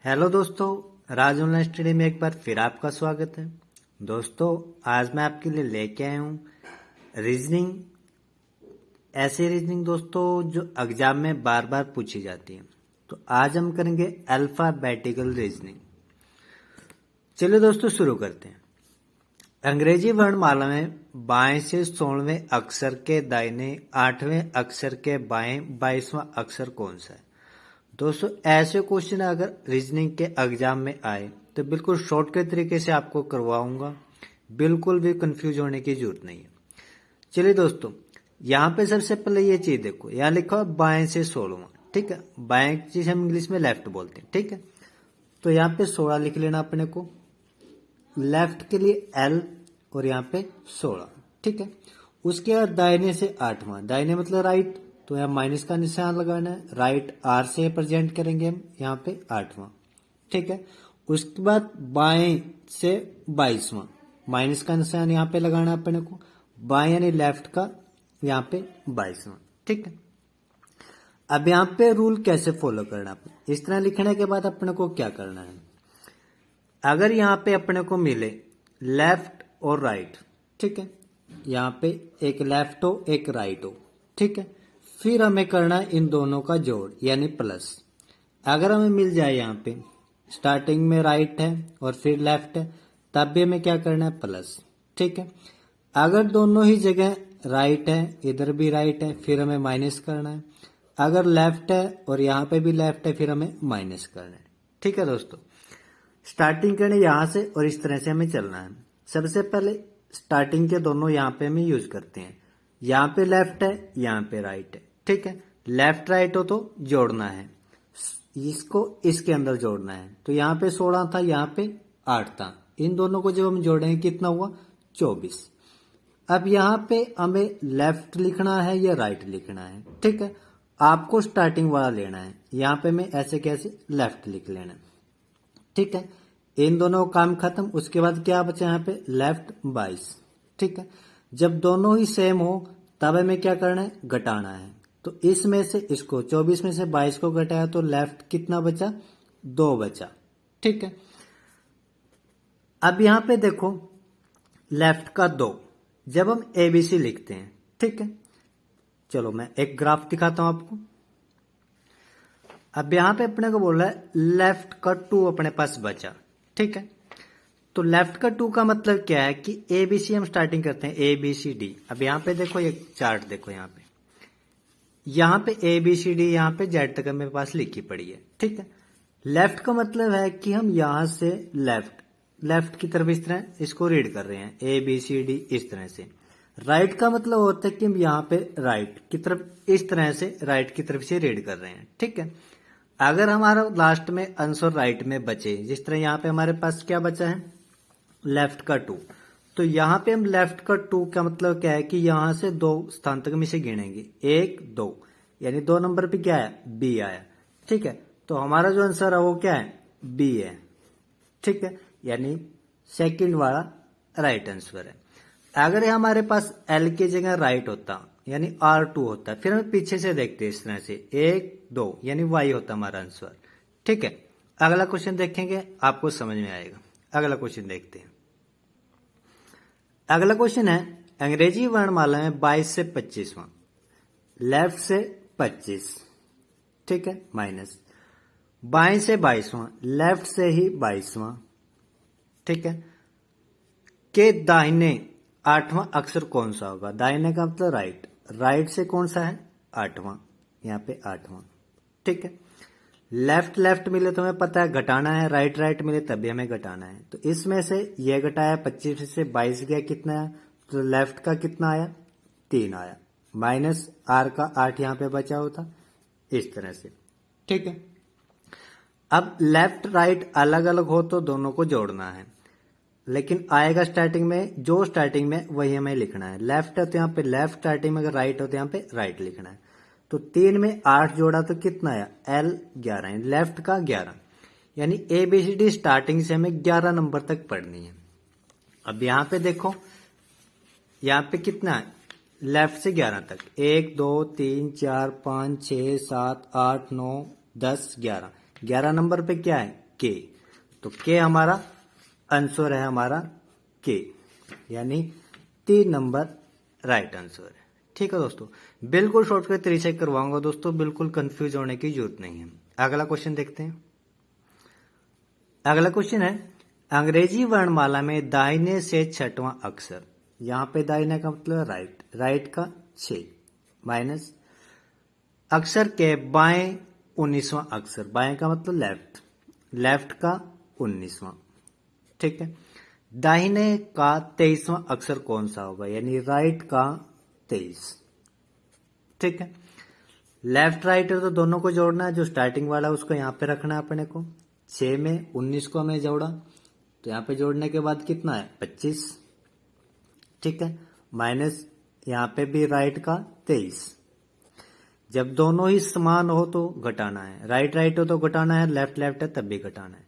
Hello दोस्तों, राज online study में एक बार फिर आपका स्वागत है। दोस्तों, आज मैं आपके लिए लेके आया हूँ रीजनिंग। ऐसी रीजनिंग दोस्तों जो एग्जाम में बार बार पूछी जाती है। तो आज हम करेंगे अल्फाबेटिकल रीजनिंग। चलिए दोस्तों शुरू करते हैं। अंग्रेजी वर्णमाला में बाएं से 16वें अक्षर के दाहिने 8वें अक्षर के बाएं 22वां अक्षर कौन सा है? दोस्तों, ऐसे क्वेश्चन अगर रीजनिंग के एग्जाम में आए तो बिल्कुल शॉर्ट के तरीके से आपको करवाऊंगा, बिल्कुल भी कंफ्यूज होने की जरूरत नहीं है। चलिए दोस्तों, यहाँ पे सबसे पहले ये चीज देखो, यहाँ लिखा है बाएं से 16वां। ठीक है, बाएं जिसे हम इंग्लिश में लेफ्ट बोलते हैं। ठीक है, तो यहाँ पे 16 लिख लेना अपने को, लेफ्ट के लिए L और यहाँ पे 16। ठीक है, उसके बाद दाहिने से 8वां, दाहिने मतलब राइट, तो यहाँ माइनस का निशान लगाना है। राइट R से प्रेजेंट करेंगे हम यहाँ पे 8वां। ठीक है, उसके बाद बाएं से 22वां, माइनस का निशान यहाँ पे लगाना है अपने को। बाएं यानी लेफ्ट का यहाँ पे 22वां। ठीक है, अब यहाँ पे रूल कैसे फॉलो करना है? इस तरह लिखने के बाद अपने को क्या करना है? अगर यहाँ पे अपने को मिले लेफ्ट और राइट, ठीक है, यहाँ पे एक लेफ्ट हो एक राइट हो, ठीक है, फिर हमें करना है इन दोनों का जोड़ यानी प्लस। अगर हमें मिल जाए यहाँ पे स्टार्टिंग में राइट है और फिर लेफ्ट है, तब भी हमें क्या करना है? प्लस। ठीक है, अगर दोनों ही जगह राइट है, इधर भी राइट है, फिर हमें माइनस करना है। अगर लेफ्ट है और यहाँ पे भी लेफ्ट है, फिर हमें माइनस करना है। ठीक है दोस्तों, स्टार्टिंग करने यहाँ से और इस तरह से हमें चलना है। सबसे पहले स्टार्टिंग के दोनों यहाँ पे हम यूज करते हैं। यहाँ पे लेफ्ट है, यहाँ पे राइट है। ठीक है, लेफ्ट राइट हो तो जोड़ना है, इसको इसके अंदर जोड़ना है। तो यहाँ पे 16 था, यहाँ पे 8 था, इन दोनों को जब हम जोड़ेंगे कितना हुआ? 24। अब यहाँ पे हमें लेफ्ट लिखना है या राइट लिखना है? ठीक है, आपको स्टार्टिंग वाला लेना है। यहाँ पे मैं ऐसे कैसे लेफ्ट लिख लेना। ठीक है, इन दोनों का काम खत्म। उसके बाद क्या बचा यहाँ पे? लेफ्ट 22। ठीक है, जब दोनों ही सेम हो तब हमें क्या करना है? घटाना है। तो इसमें से इसको 24 में से 22 को घटाया तो लेफ्ट कितना बचा? 2 बचा। ठीक है, अब यहाँ पे देखो लेफ्ट का 2, जब हम ABC लिखते हैं, ठीक है, चलो मैं एक ग्राफ दिखाता हूं आपको। अब यहाँ पे अपने को बोल रहा है लेफ्ट का 2 अपने पास बचा। ठीक है, तो लेफ्ट का 2 का मतलब क्या है कि ABC हम स्टार्टिंग करते हैं ABCD। अब यहाँ पे देखो ये चार्ट देखो, यहाँ पे ABCD, यहाँ पे Z तक मेरे पास लिखी पड़ी है। ठीक है, लेफ्ट का मतलब है कि हम यहाँ से लेफ्ट की तरफ इस तरह इसको रीड कर रहे हैं, ABCD इस तरह से। राइट का मतलब होता है कि हम यहाँ पे राइट की तरफ इस तरह से राइट की तरफ से रीड कर रहे हैं। ठीक है, अगर हमारा लास्ट में आंसर राइट में बचे, जिस तरह यहाँ पे हमारे पास क्या बचा है? लेफ्ट का 2, तो यहाँ पे हम लेफ्ट का 2 का मतलब क्या है कि यहाँ से 2 स्थान तक हम इसे गिनेंगे, 1 2, यानी 2 नंबर पे क्या है? B आया। ठीक है, तो हमारा जो आंसर है वो क्या है? B है। ठीक है, यानी सेकंड वाला राइट आंसर है। अगर हमारे पास L की जगह राइट होता यानी R2 होता, फिर हम पीछे से देखते इस तरह से 1 2, यानी Y होता हमारा आंसर। ठीक है, अगला क्वेश्चन देखेंगे, आपको समझ में आएगा। अगला क्वेश्चन देखते हैं। अगला क्वेश्चन है अंग्रेजी वर्णमाला में 22 से 25वां, लेफ्ट से 25, ठीक है, माइनस बाएं से 22वां, लेफ्ट से ही 22वां, ठीक है, के दाहिने 8वां अक्षर कौन सा होगा? दाहिने का मतलब राइट, राइट से कौन सा है? 8वां, यहाँ पे 8वां। ठीक है, लेफ्ट लेफ्ट मिले तो हमें पता है घटाना है, राइट राइट मिले तब भी हमें घटाना है। तो इसमें से ये घटाया 25 से 22 गया, कितना आया? तो लेफ्ट का कितना आया? 3 आया, माइनस R का 8 यहाँ पे बचा होता, इस तरह से। ठीक है, अब लेफ्ट राइट अलग अलग हो तो दोनों को जोड़ना है, लेकिन आएगा स्टार्टिंग में जो स्टार्टिंग में वही हमें लिखना है। लेफ्ट है तो यहाँ पे लेफ्ट, स्टार्टिंग में अगर राइट हो तो यहाँ पे राइट लिखना है। तो 3 में 8 जोड़ा तो कितना आया? L 11, लेफ्ट का 11, यानी ABCD स्टार्टिंग से हमें 11 नंबर तक पढ़नी है। अब यहाँ पे देखो, यहाँ पे कितना है? लेफ्ट से 11 तक, 1 2 3 4 5 6 7 8 9 10 11, 11 नंबर पे क्या है? के, तो के हमारा आंसर है हमारा के, यानी 3 नंबर राइट आंसर है। ठीक है दोस्तों, बिल्कुल शॉर्टकट तरीके से करवाऊंगा दोस्तों, बिल्कुल कंफ्यूज होने की जरूरत नहीं है। अगला क्वेश्चन देखते हैं। अगला क्वेश्चन है अंग्रेजी वर्णमाला में दाहिने से छठवां अक्षर, यहां पे दाहिने का मतलब राइट, राइट का 6 माइनस अक्षर के बाएं 19वां अक्षर, बाएं का मतलब लेफ्ट, लेफ्ट का 19वां। ठीक है, दाहिने का 23वां अक्षर कौन सा होगा, यानी राइट का 23। ठीक है, लेफ्ट राइट है तो दोनों को जोड़ना है, जो स्टार्टिंग वाला है उसको यहां पे रखना है अपने को। 6 में 19 को हमें जोड़ा तो यहां पे जोड़ने के बाद कितना है 25। ठीक है, माइनस यहां पे भी राइट का 23। जब दोनों ही समान हो तो घटाना है, राइट राइट हो तो घटाना है, लेफ्ट लेफ्ट है तब भी घटाना है।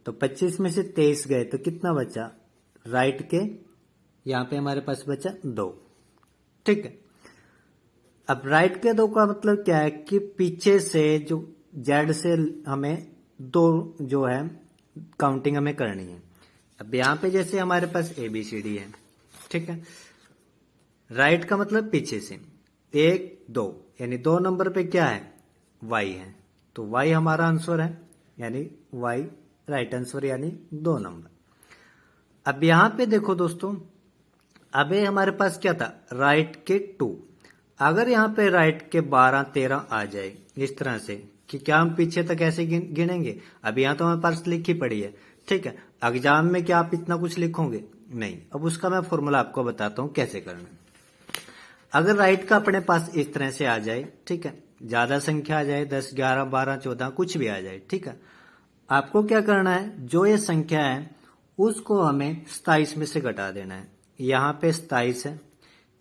तो 25 में से 23 गए तो कितना बचा, राइट के यहां पे हमारे पास बचा 2। ठीक है, अब राइट के 2 का मतलब क्या है कि पीछे से जो जेड से हमें 2 जो है काउंटिंग हमें करनी है। अब यहां पे जैसे हमारे पास ABCD है, ठीक है, राइट का मतलब पीछे से 1 2, यानी 2 नंबर पे क्या है Y है, तो Y हमारा आंसर है, यानी Y राइट आंसर, यानी 2 नंबर। अब यहां पे देखो दोस्तों, अब ये हमारे पास क्या था राइट के 2, अगर यहाँ पे राइट के 12 13 आ जाए इस तरह से कि क्या हम पीछे तक ऐसे गिनेंगे। अब यहाँ तो हमारे पास लिखी पड़ी है। ठीक है, एग्जाम में क्या आप इतना कुछ लिखोगे नहीं। अब उसका मैं फॉर्मूला आपको बताता हूँ कैसे करना। अगर राइट का अपने पास इस तरह से आ जाए, ठीक है, ज्यादा संख्या आ जाए 10 11 12 14 कुछ भी आ जाए, ठीक है, आपको क्या करना है, जो ये संख्या है उसको हमें 27 में से घटा देना है। यहाँ पे 27 है,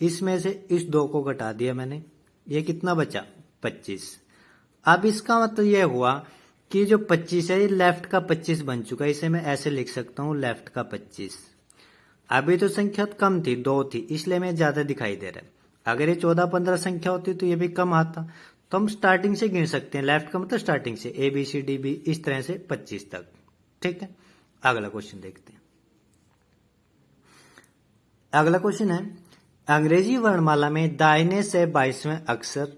इसमें से इस 2 को घटा दिया मैंने, ये कितना बचा 25। अब इसका मतलब यह हुआ कि जो 25 है ये लेफ्ट का 25 बन चुका है, इसे मैं ऐसे लिख सकता हूं लेफ्ट का 25। अभी तो संख्या कम थी 2 थी, इसलिए मैं ज्यादा दिखाई दे रहा है। अगर ये 14 15 संख्या होती तो ये भी कम आता, तो हम स्टार्टिंग से गिन सकते हैं, लेफ्ट का मतलब स्टार्टिंग से ABCD इस तरह से 25 तक। ठीक है, अगला क्वेश्चन देखते हैं। अगला क्वेश्चन है अंग्रेजी वर्णमाला में दाहिने से 22वें अक्षर,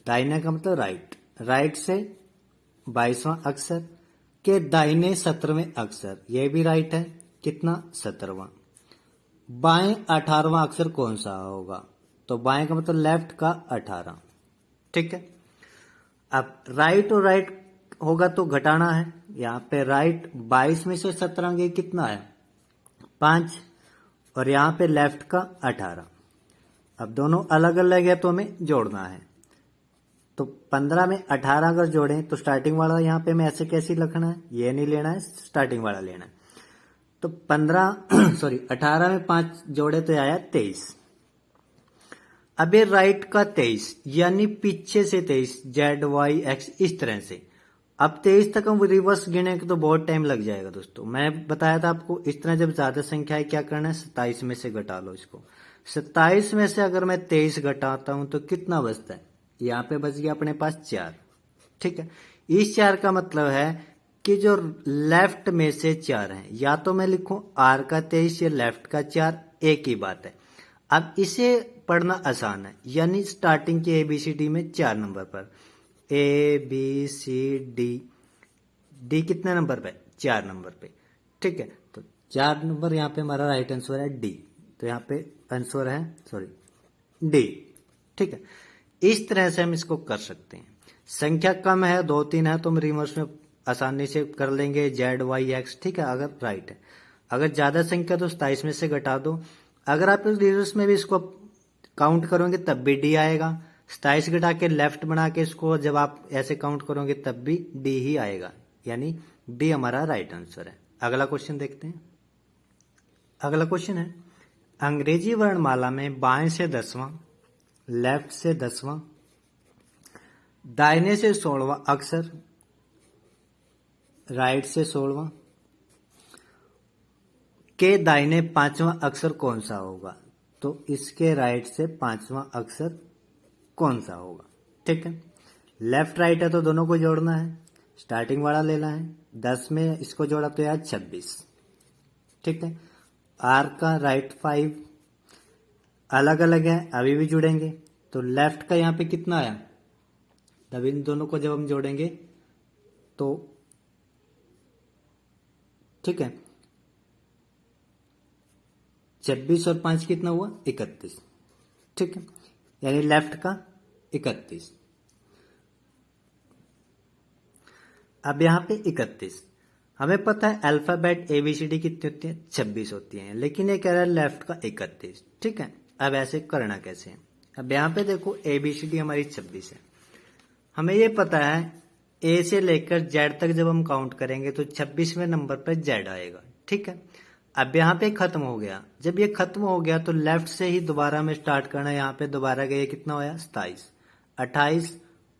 दाहिने का मतलब राइट, राइट से 22वां अक्षर के दाहिने 17वें अक्षर, यह भी राइट है, कितना 17वां, बाएं 18वां अक्षर कौन सा होगा, तो बाएं का मतलब लेफ्ट का 18। ठीक है, अब राइट और राइट होगा तो घटाना है, यहां पे राइट 22 में से 17 गए कितना है 5, और यहां पे लेफ्ट का 18। अब दोनों अलग अलग है तो हमें जोड़ना है, तो 15 में 18 अगर जोड़ें तो स्टार्टिंग वाला यहां पे मैं ऐसे कैसे लिखना है, ये नहीं लेना है, स्टार्टिंग वाला लेना है। तो 18 में 5 जोड़े तो आया 23। अब ये राइट का 23 यानी पीछे से 23, ZY X इस तरह से। अब 23 तक हम रिवर्स गिनेंगे तो बहुत टाइम लग जाएगा दोस्तों। मैं बताया था आपको इस तरह जब ज्यादा संख्या है क्या करना है, 27 में से घटा लो इसको। 27 में से अगर मैं 23 घटाता हूं तो कितना बचता है, यहाँ पे बच गया अपने पास 4। ठीक है, इस 4 का मतलब है कि जो लेफ्ट में से 4 है, या तो मैं लिखूं R का 23 या लेफ्ट का 4, एक ही बात है। अब इसे पढ़ना आसान है, यानी स्टार्टिंग की ABCD में 4 नंबर पर ABCD, D कितने नंबर पे 4 नंबर पे। ठीक है, तो 4 नंबर यहाँ पे हमारा राइट आंसर है D, तो यहाँ पे आंसर है D। ठीक है, इस तरह से हम इसको कर सकते हैं। संख्या कम है 2 3 है तो हम रिवर्स में आसानी से कर लेंगे ZY X। ठीक है, अगर राइट है, अगर ज्यादा संख्या तो 27 में से घटा दो। अगर आप रिवर्स में भी इसको काउंट करोगे तब भी D आएगा, 27 घटा के लेफ्ट बना के इसको जब आप ऐसे काउंट करोगे तब भी D ही आएगा, यानी D हमारा राइट आंसर है। अगला क्वेश्चन देखते हैं। अगला क्वेश्चन है अंग्रेजी वर्णमाला में बाएं से 10वां, लेफ्ट से 10वां, दाहिने से 16वां अक्षर, राइट से 16वां के दाहिने 5वां अक्षर कौन सा होगा, तो इसके राइट से 5वां अक्षर कौन सा होगा। ठीक है, लेफ्ट राइट है तो दोनों को जोड़ना है, स्टार्टिंग वाला लेना है, 10 में इसको जोड़ा तो यार 26, ठीक है। आर का राइट 5 अलग अलग है, अभी भी जुड़ेंगे, तो लेफ्ट का यहाँ पे कितना आया, तब इन दोनों को जब हम जोड़ेंगे तो ठीक है 26 और 5 कितना हुआ 31, ठीक है, यानी लेफ्ट का 31। अब यहाँ पे 31, हमें पता है अल्फाबेट ABCD कितनी होती है 26 होती है, लेकिन ये कह रहा है लेफ्ट का 31, ठीक है। अब ऐसे करना कैसे है, अब यहाँ पे देखो ABCD हमारी 26 है, हमें ये पता है A से लेकर Z तक जब हम काउंट करेंगे तो 26वें नंबर पर Z आएगा, ठीक है। अब यहाँ पे खत्म हो गया, जब ये खत्म हो गया तो लेफ्ट से ही दोबारा में स्टार्ट करना, यहाँ पे दोबारा गए कितना होया 27, 28,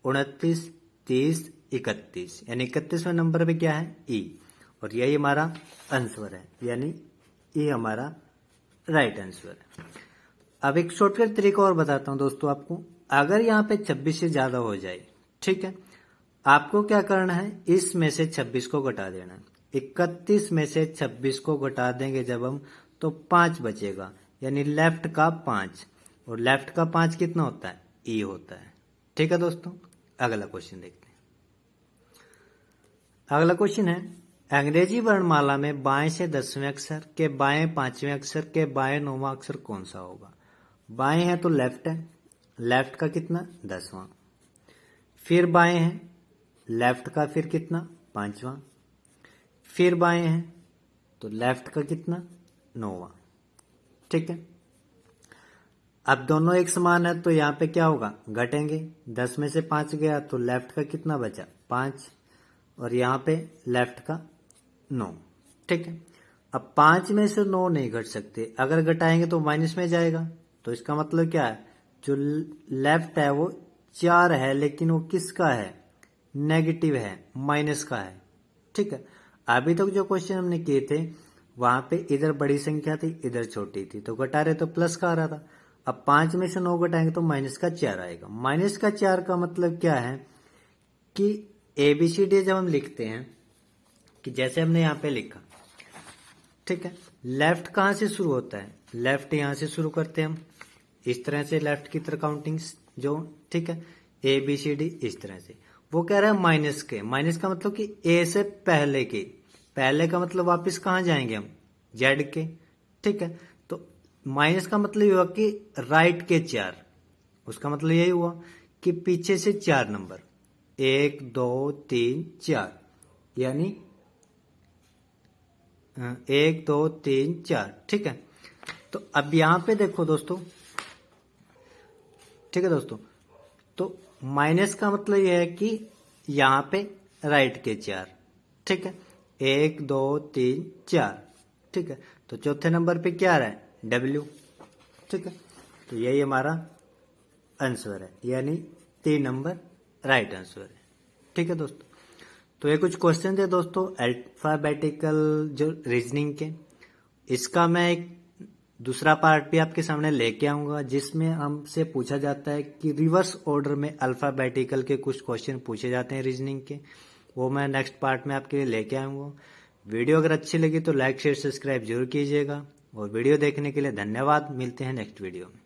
29, 30, 31, यानी 31वें नंबर पे क्या है E, और यही हमारा आंसर है, यानी ये हमारा राइट आंसर है। अब एक शॉर्टकट तरीका और बताता हूं दोस्तों आपको, अगर यहाँ पे 26 से ज्यादा हो जाए, ठीक है, आपको क्या करना है, इसमें से 26 को घटा देना है। 31 में से 26 को घटा देंगे जब हम, तो 5 बचेगा, यानी लेफ्ट का 5, और लेफ्ट का 5 कितना होता है E होता है, ठीक है दोस्तों। अगला क्वेश्चन देखते हैं। अगला क्वेश्चन है, अंग्रेजी वर्णमाला में बाएं से 10वें अक्षर के बाएं 5वें अक्षर के बाएं 9वां अक्षर कौन सा होगा। बाएं है तो लेफ्ट है, लेफ्ट का कितना 10वां, फिर बाएं है लेफ्ट का फिर कितना 5वां, फिर बाएं है तो लेफ्ट का कितना 9वां, ठीक है। अब दोनों एक समान है तो यहाँ पे क्या होगा घटेंगे, 10 में से 5 गया तो लेफ्ट का कितना बचा 5, और यहाँ पे लेफ्ट का 9, ठीक है। अब 5 में से 9 नहीं घट सकते, अगर घटाएंगे तो माइनस में जाएगा, तो इसका मतलब क्या है, जो लेफ्ट है वो 4 है, लेकिन वो किसका है नेगेटिव है, माइनस का है, ठीक है। अभी तक जो क्वेश्चन हमने किए थे वहां पे इधर बड़ी संख्या थी इधर छोटी थी, तो घटा रहे तो प्लस का आ रहा था। अब 5 में से 9 घटाएंगे तो माइनस का 4 आएगा। माइनस का 4 का मतलब क्या है कि ABCD जब हम लिखते हैं कि जैसे हमने यहाँ पे लिखा, ठीक है, लेफ्ट कहाँ से शुरू होता है, लेफ्ट यहाँ से शुरू करते हैं हम, इस तरह से लेफ्ट की तरह काउंटिंग जो, ठीक है, ABCD इस तरह से। वो कह रहा है माइनस के, माइनस का मतलब कि A से पहले के, पहले का मतलब वापस कहाँ जाएंगे हम Z के, ठीक है। तो माइनस का मतलब ये हुआ कि राइट के 4, उसका मतलब यही हुआ कि पीछे से 4 नंबर 1 2 3 4, यानी 1 2 3 4, ठीक है। तो अब यहां पे देखो दोस्तों, ठीक है दोस्तों, तो माइनस का मतलब यह है कि यहां पे राइट के 4, ठीक है, 1 2 3 4, ठीक है। तो चौथे नंबर पे क्या आ रहा है W, ठीक है। तो यही हमारा आंसर है, यानी 3 नंबर राइट आंसर है, ठीक है दोस्तों। तो ये कुछ क्वेश्चन थे दोस्तों अल्फाबेटिकल जो रीजनिंग के, इसका मैं एक दूसरा पार्ट भी आपके सामने लेके आऊंगा, जिसमें हमसे पूछा जाता है कि रिवर्स ऑर्डर में अल्फाबेटिकल के कुछ क्वेश्चन पूछे जाते हैं रीजनिंग के, वो मैं नेक्स्ट पार्ट में आपके लिए लेके आऊंगा। वीडियो अगर अच्छी लगी तो लाइक शेयर सब्सक्राइब जरूर कीजिएगा, और वीडियो देखने के लिए धन्यवाद। मिलते हैं नेक्स्ट वीडियो में।